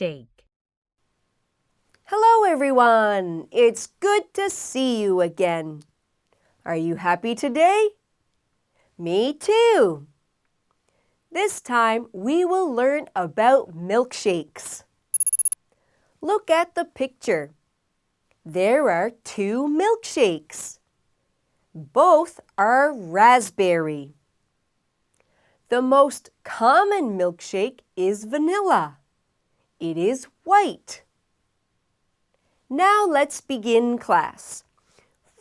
milkshake. Hello, everyone. It's good to see you again. Are you happy today? Me too. This time we will learn about milkshakes. Look at the picture. There are two milkshakes. Both are raspberry. The most common milkshake is vanilla. It is white. Now let's begin class.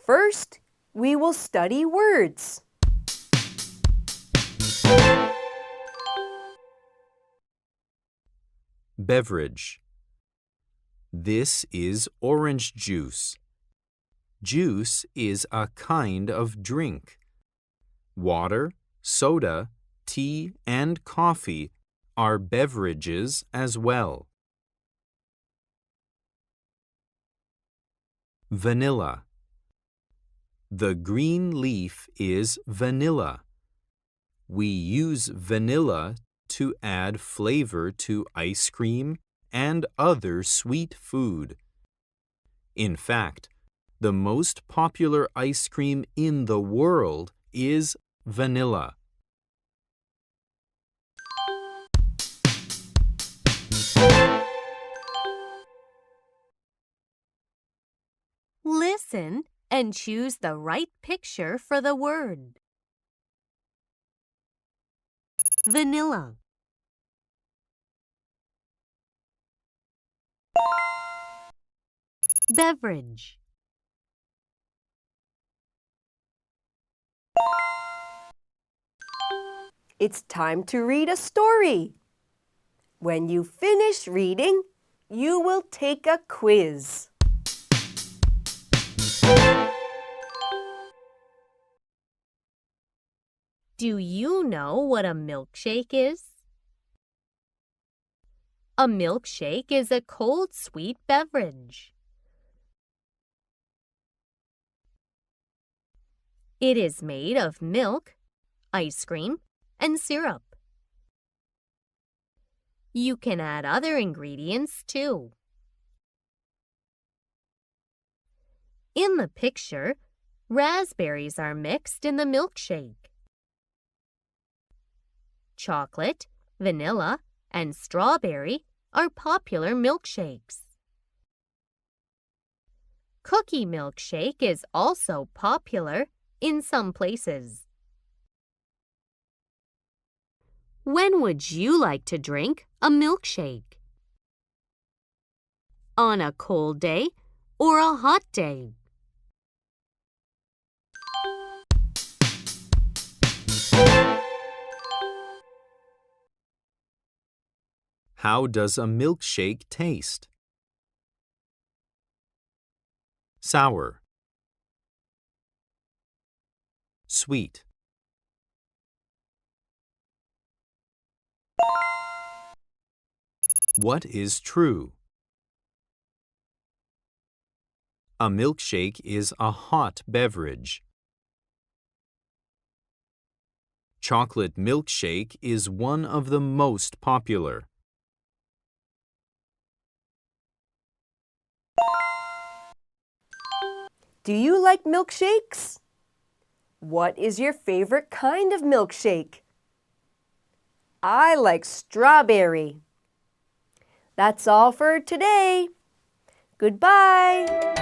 First, we will study words. Beverage. This is orange juice. Juice is a kind of drink. Water, soda, tea, and coffee are beverages as well. Vanilla. The green leaf is vanilla. We use vanilla to add flavor to ice cream and other sweet food. In fact, the most popular ice cream in the world is vanilla. Listen and choose the right picture for the word. Vanilla. Beverage. It's time to read a story. When you finish reading, you will take a quiz. Do you know what a milkshake is? A milkshake is a cold, sweet beverage. It is made of milk, ice cream, and syrup. You can add other ingredients too. In the picture, raspberries are mixed in the milkshake. Chocolate, vanilla, and strawberry are popular milkshakes. Cookie milkshake is also popular in some places. When would you like to drink a milkshake? On a cold day or a hot day? How does a milkshake taste? Sour. Sweet. What is true? A milkshake is a hot beverage. Chocolate milkshake is one of the most popular. Do you like milkshakes? What is your favorite kind of milkshake? I like strawberry. That's all for today. Goodbye.